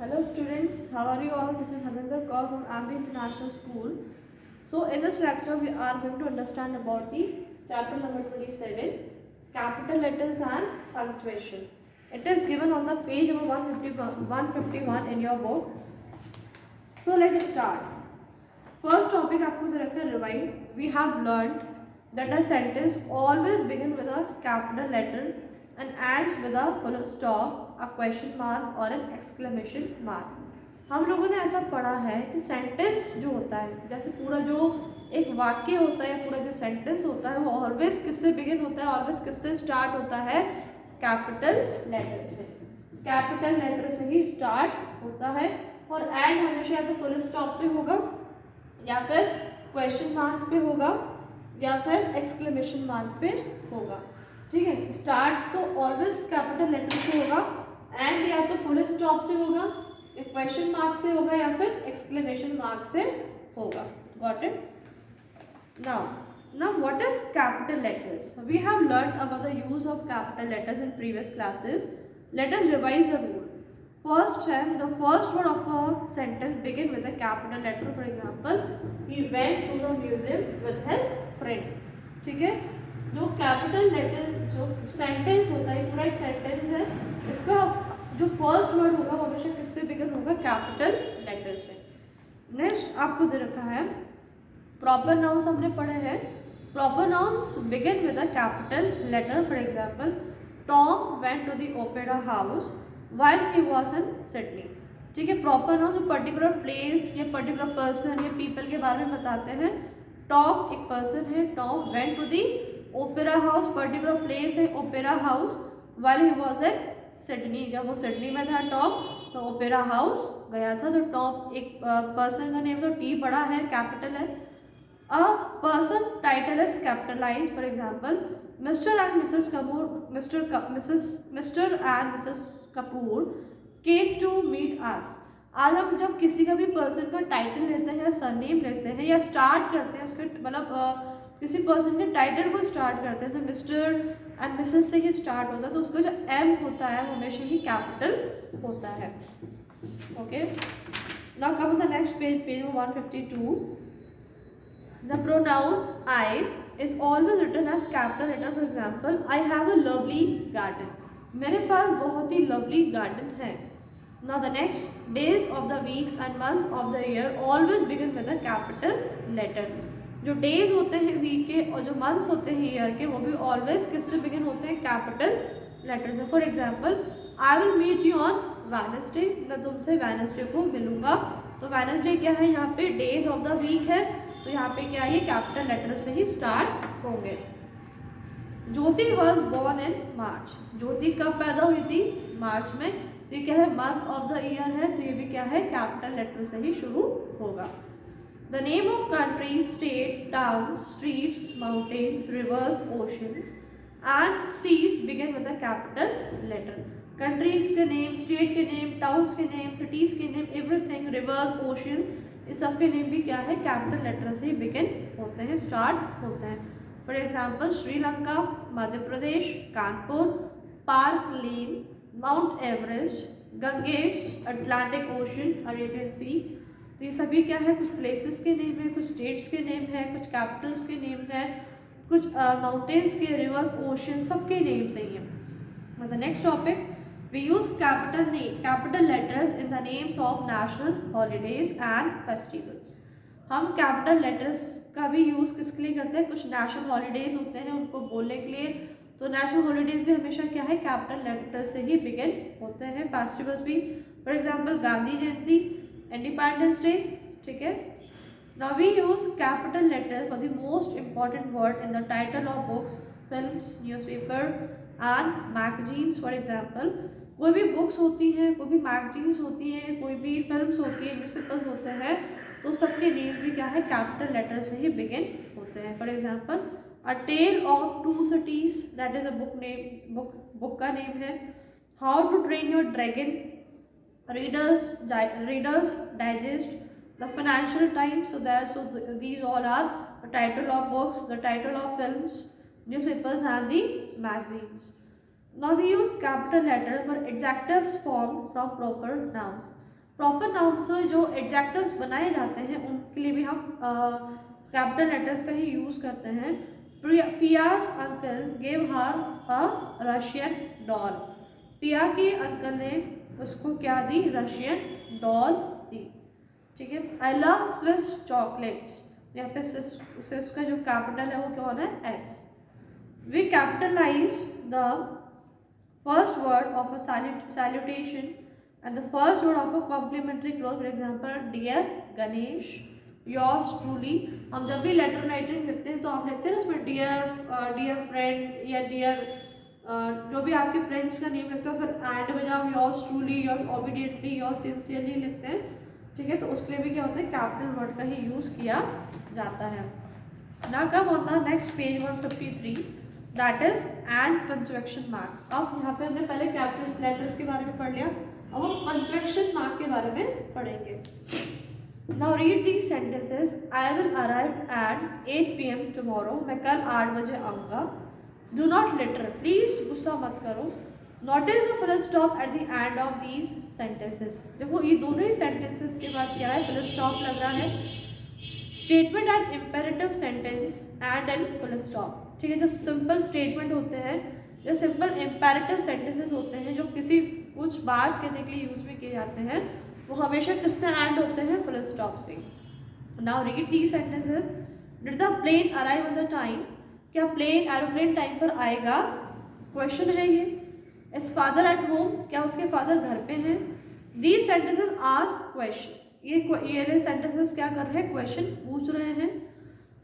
Hello students, how are you all? This is Haminder Kaur from Ambi International School. So in this lecture we are going to understand about the chapter number 27, capital letters and punctuation. It is given on the page number 151 in your book. So let us start. First topic आपको जो रखा है rewind. We have learned that a sentence always begin with a capital letter and ends with a full stop, a question mark और an exclamation mark. हम लोगों ने ऐसा पढ़ा है कि सेंटेंस जो होता है, जैसे पूरा जो एक वाक्य होता है, पूरा जो सेंटेंस होता है वो ऑलवेज किससे बिगिन होता है, ऑलवेज किससे स्टार्ट होता है, कैपिटल लेटर से. कैपिटल लेटर से ही स्टार्ट होता है और एंड हमेशा या तो फुल स्टॉप पे होगा या फिर क्वेश्चन मार्क पे होगा या फिर एक्सक्लेमेशन मार्क पे होगा. ठीक है, स्टार्ट तो ऑलवेज कैपिटल लेटर से होगा, एंड या तो फुल स्टॉप से होगा, या क्वेश्चन मार्क से होगा या फिर एक्सक्लेमेशन मार्क से होगा. Got it? Now what is capital letters? We have learned about the use of capital letters in previous classes. Let us revise the rule. First time, the first word of a sentence begin with a capital letter. For example, he went to the museum with his friend. ठीक है, जो capital letter जो sentence होता है, पूरा एक sentence है, इसका जो फर्स्ट वर्ड होगा वो हमेशा किससे बिगिन होगा, कैपिटल लेटर से. नेक्स्ट आपको दे रखा है प्रॉपर नाउन्स. हमने पढ़े हैं proper nouns begin with a capital letter. For example, Tom went to the opera house while he was in Sydney. ठीक है, प्रॉपर नाउन जो पर्टिकुलर प्लेस या पर्टिकुलर पर्सन या पीपल के बारे में बताते हैं. टॉम एक पर्सन है, Tom went to the opera house, particular place है opera house, while he was in Sydney, जब वो सिडनी में था टॉम तो ओपेरा हाउस गया था. तो टॉम एक पर्सन का नेम, तो टी बड़ा है, कैपिटल है. A person title is capitalize. For example, Mr and Mrs Kapoor, Mr and Mrs Kapoor came to meet us. आज हम जब किसी का भी पर्सन का टाइटल लेते हैं, सरनेम लेते हैं या स्टार्ट करते हैं उसके, मतलब किसी पर्सन के टाइटल को स्टार्ट करते हैं, जैसे मिस्टर एंड मिसेस से ही स्टार्ट होता है, तो उसका जो एम होता है वो हमेशा ही कैपिटल होता है. Okay, now come the next page, page 152. The pronoun I is always written as capital letter. For example, I have a lovely garden. मेरे पास बहुत ही लवली गार्डन है. Now the next, days of the weeks and months of the year always begin with a capital letter. जो days होते हैं week के और जो मंथ्स होते हैं ईयर के, वो भी ऑलवेज किससे बिगिन होते हैं, कैपिटल लेटर से. For example, I will meet you on Wednesday. मैं तुमसे वेडनेसडे को मिलूंगा. तो वेडनेसडे क्या है, यहाँ पे डेज ऑफ द वीक है, तो यहाँ पे क्या है, ये कैपिटल लेटर से ही स्टार्ट होंगे. ज्योति वॉज बॉर्न इन मार्च. ज्योति कब पैदा हुई थी, मार्च में. तो ये क्या है, मंथ ऑफ द ईयर है, तो ये भी क्या है, कैपिटल लेटर से ही शुरू होगा. The name of countries, state, town, streets, mountains, rivers, oceans and seas begin with a capital letter. Countries के नेम, स्टेट के नेम, टाउन्स के नेम, सिटीज के नेम, एवरीथिंग, रिवर्स, ओशंस, इस सब के नेम भी क्या है, कैपिटल लेटर से ही बिगिन होते हैं, स्टार्ट होते हैं. For example, Sri Lanka, Madhya Pradesh, Kanpur, Park Lane, Mount Everest, Ganges, Atlantic Ocean, Arabian Sea. तो ये सभी क्या है, कुछ प्लेसेस के नेम है, कुछ स्टेट्स के नेम है, कुछ कैपिटल्स के नेम है, कुछ माउंटेन्स के, रिवर्स, ओशन, सबके नेम सही है. मतलब next topic, we use capital letters in the names of national holidays and festivals. हम कैपिटल लेटर्स का भी यूज़ किसके लिए करते हैं, कुछ नेशनल हॉलीडेज होते हैं उनको बोलने के लिए. तो नेशनल हॉलीडेज भी हमेशा क्या है, कैपिटल लेटर से ही बिगिन होते हैं. फेस्टिवल्स भी, for example Gandhi Jayanti, Independence Day. ठीक है, now we use capital letter for the most important word in the title of books, films, newspaper and magazines. For example, कोई भी बुक्स होती हैं, कोई भी मैगजीन्स होती हैं, कोई भी फिल्म्स होती हैं, न्यूज़पेपर्स होते हैं, तो सबके नेम भी क्या है, कैपिटल लेटर से ही बिगिन होते हैं. For example, A Tale of Two Cities, that is a book name, book का नेम है. How to Train Your Dragon, Reader's Digest, the Financial Times. So these all are the title of books, the title of films, newspapers and the magazines. Now we use capital letter for adjectives formed from proper nouns. Proper noun से जो adjectives बनाए जाते हैं उनके लिए भी हम capital letters का ही यूज़ करते हैं। Piya's uncle gave her a Russian doll. Piya के अंकल ने उसको क्या दी, रशियन डॉल दी। ठीक है। आई लव स्विस चॉकलेट्स, यहाँ पे स्विस का जो कैपिटल है वो कौन है, S. We capitalize the first word of a salutation and the first word of a complimentary clause, for example dear Ganesh, yours truly। हम जब भी लेटर राइटिंग लिखते हैं तो आप लिखते हैं ना उसमें डियर फ्रेंड या डियर जो भी आपके फ्रेंड्स का नेम लिखते हो, फिर एंड में जब आप yours truly, yours obediently, yours sincerely लिखते हैं। ठीक है, तो उसके लिए भी क्या होता है, कैपिटल वर्ड का ही यूज़ किया जाता है। ना come on the next page 153 that is and punctuation marks. अब यहाँ पे हमने पहले कैपिटल लेटर्स के बारे में पढ़ लिया, अब हम पंक्चुएशन मार्क के बारे में पढ़ेंगे। Now read these sentences. I will arrive at 8 PM tomorrow, मैं कल 8 बजे आऊँगा। डू नॉट लिटर, प्लीज गुस्सा मत करो। Notice the full stop at the end of these sentences. देखो ये दोनों ही सेंटेंसेस के बाद क्या है, फुल स्टॉप लग रहा है। Statement and imperative sentence and an full stop. ठीक है, जो सिंपल स्टेटमेंट होते हैं, जो सिंपल इम्पेरेटिव सेंटेंसेस होते हैं, जो किसी कुछ बात करने के लिए यूज में किए जाते हैं, वो हमेशा किससे एंड होते हैं, फुल स्टॉप से। Now read these sentences. Did the plane arrive on the time, क्या प्लेन एरोप्लेन टाइम पर आएगा, क्वेश्चन है ये। इज फादर एट होम, क्या उसके फादर घर पे हैं। दीज सेंटेंसेस आस्क क्वेश्चन, ये सेंटेंसेस क्या कर रहे हैं, क्वेश्चन पूछ रहे हैं।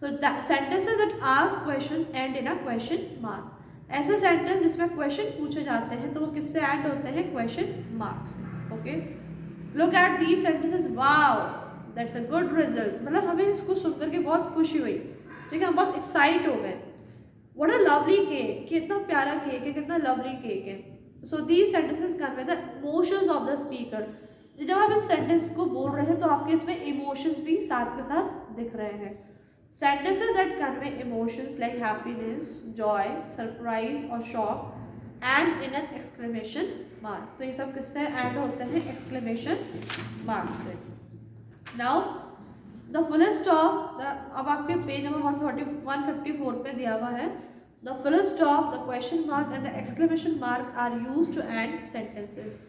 So sentences that ask question end in a question mark. ऐसे सेंटेंस जिसमें क्वेश्चन पूछे जाते हैं तो वो किससे एंड होते हैं, question marks. Okay, look at these sentences. Wow that's a good result, मतलब हमें इसको सुनकर के बहुत खुशी हुई। ठीक है, हम बहुत एक्साइट हो गए। व्हाट अ लवली केक, कितना प्यारा केक है, कितना लवली केक है। So these sentences convey the emotions of the speaker. जब आप इस सेंटेंस को बोल रहे हैं तो आपके इसमें इमोशंस भी साथ के साथ दिख रहे हैं। Sentences that convey emotions like happiness, joy, surprise or shock and in an exclamation mark। तो ये सब किससे एंड होते हैं, exclamation mark से। Now the full stop, अब आपके पेज नंबर 154 पे दिया हुआ है। The full stop, the question mark and the exclamation mark are used to end sentences।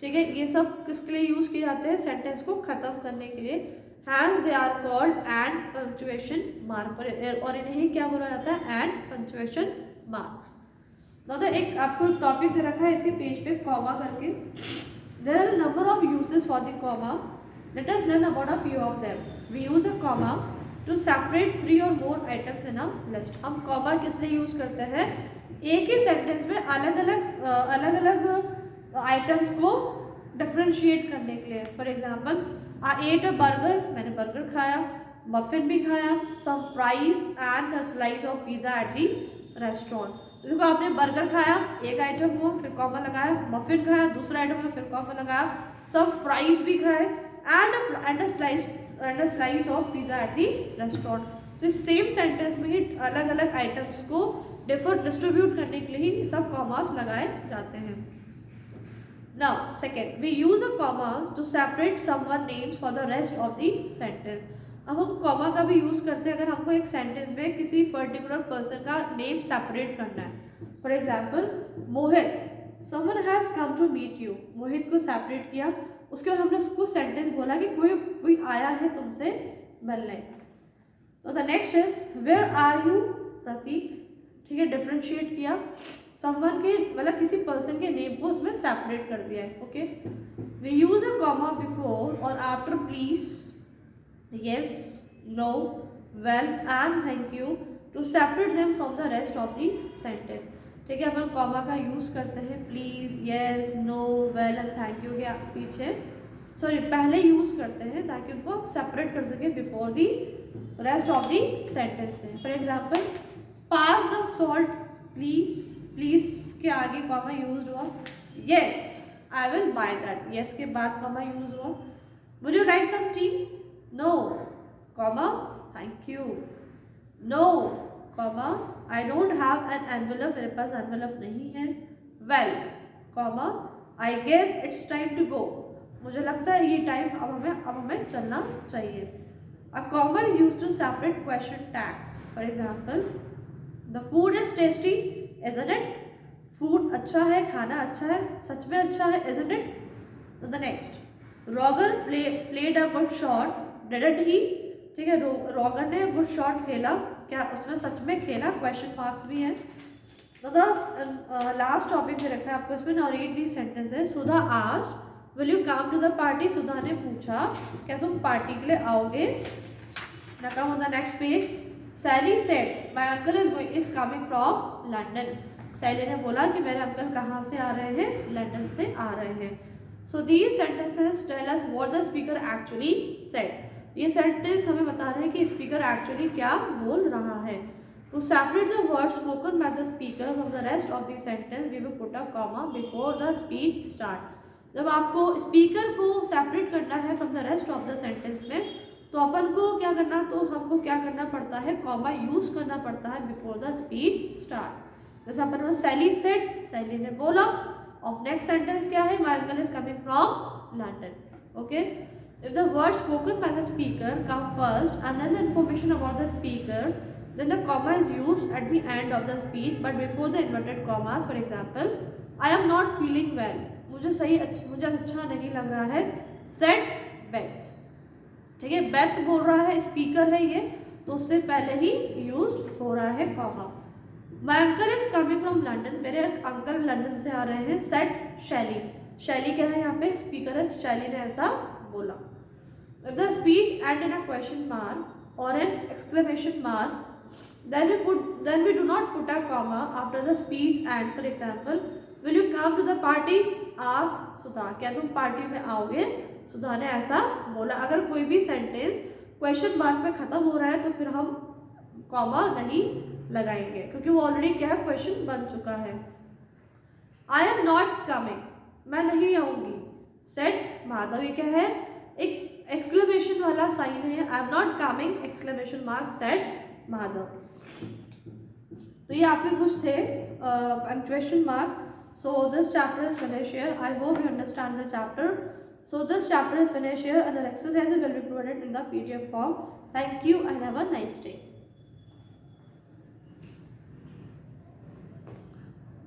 ठीक है, ये सब किसके लिए यूज किए जाते हैं, सेंटेंस को खत्म करने के लिए। Hence they are called and punctuation mark, और इन्हें क्या बोला जाता है, and punctuation marks। तो एक आपको टॉपिक दे रखा है इसी पेज पे, कॉमा करके। There are a number of uses for the comma. Let us learn about a few of them. We use a comma to separate 3 or more items in a list। हम comma किस लिए use करते हैं, एक ही sentence में अलग अलग items को डिफ्रेंशिएट करने के लिए। For example, I ate a burger, मैंने बर्गर खाया, मफिन भी खाया, some fries and a slice of pizza at the restaurant. देखो आपने बर्गर खाया, एक आइटम हुआ, फिर कॉमा लगाया, मफिन खाया, दूसरा आइटम हुआ, फिर कॉमा लगाया, सब फ्राइज भी खाए and a slice of pizza at the restaurant. तो इस सेम सेंटेंस में ही अलग अलग आइटम्स को डिस्ट्रीब्यूट करने के लिए ही सब कॉमास लगाए जाते हैं। Now, second, we use a comma to separate someone names for the rest of the sentence। अब हम कॉमा का भी यूज करते हैं अगर हमको एक सेंटेंस में किसी पर्टिकुलर पर्सन का नेम सेपरेट करना है। For example, Mohit, someone has come to meet you। मोहित को सेपरेट किया, उसके बाद हमने उसको सेंटेंस बोला कि कोई आया है तुमसे मिलने। तो the next is where are you Prateek. ठीक है, डिफ्रेंशिएट किया, समवन के मतलब किसी पर्सन के नेम को उसमें सेपरेट कर दिया है। Okay, we use a comma before और after please, yes, no, well and thank you to separate them from the rest of the sentence. ठीक है, अपन कॉमा का यूज करते हैं please, yes, no, well and thank you के पीछे, sorry पहले यूज करते हैं ताकि उनको सेपरेट कर सके before the rest of the sentence से। For example, pass the salt please, please के आगे कॉमा यूज हुआ। Yes I will buy that, yes के बाद कॉमा यूज हुआ। Would you like some tea, no, comma, thank you, no, comma, I don't have an envelope, मेरे पास envelope नहीं है। Well, comma, I guess it's time to go, मुझे लगता है ये टाइम अब हमें चलना चाहिए। A comma is used to separate question tags. For example, the food is tasty, isn't it? Food अच्छा है, खाना अच्छा है, सच में अच्छा है, इजंट इट? तो the next, Roger played a good shot, didn't he? ठीक है, रॉगर ने गुड शॉट खेला, क्या उसने सच में खेला? क्वेश्चन मार्क्स भी हैं। तो द लास्ट टॉपिक जो रखा है आपको इसमें, now read these sentences. Sudha asked will you come to the party? Sudha ने पूछा क्या तुम पार्टी के लिए आओगे? Now come on the next page. Sally said my uncle is coming from London. सैली ने बोला कि मेरे अंकल कहाँ से आ रहे हैं? लंदन से आ रहे हैं। So these sentences tell us what the speaker actually said. ये सेंटेंस हमें बता रहे हैं कि स्पीकर एक्चुअली क्या बोल रहा है। To separate the words spoken by the speaker from the rest of the sentence, we will put a comma before the speech start. जब आपको स्पीकर को सेपरेट करना है from the rest of the sentence में, तो अपन को क्या करना, तो हमको क्या करना पड़ता है? कॉमा यूज करना पड़ता है बिफोर द स्पीच स्टार्ट। जैसे अपन सैली सेड, सैली ने बोला। और नेक्स्ट सेंटेंस क्या है? My uncle is coming from London. Okay, if the word spoken by the speaker come first and then the information about the speaker, then the comma is used at the end of the speech but before the inverted commas. For example, I am not feeling well, मुझे अच्छा नहीं लग रहा है, said Beth। ठीक है, Beth बोल रहा है, स्पीकर है ये, तो उससे पहले ही यूज हो रहा है comma. My uncle is coming from London, मेरे अंकल लंदन से आ रहे हैं, सेड शैली। शैली क्या है यहाँ पे? स्पीकर है, शैली ने ऐसा बोला। If the speech end in a question mark और an exclamation mark, then we do not put a comma after the speech and. For example, will you come to the party? ask सुधा, क्या तुम party में आओगे? सुधा ने ऐसा बोला। अगर कोई भी सेंटेंस क्वेश्चन मार्क में खत्म हो रहा है तो फिर हम कॉमा नहीं लगाएंगे, क्योंकि वो ऑलरेडी क्या है? क्वेश्चन बन चुका है। आई एम नॉट कमिंग, मैं नहीं आऊंगी, सेड माधव। ये क्या है? एक एक्सक्लेमेशन वाला साइन है, I am not coming exclamation mark, said Madhav. तो ये आपके कुछ थे punctuation mark. So this chapter is finished here. I hope you understand the chapter. So this chapter is finished here and the exercises will be provided in the PDF form. Thank you and have a nice day.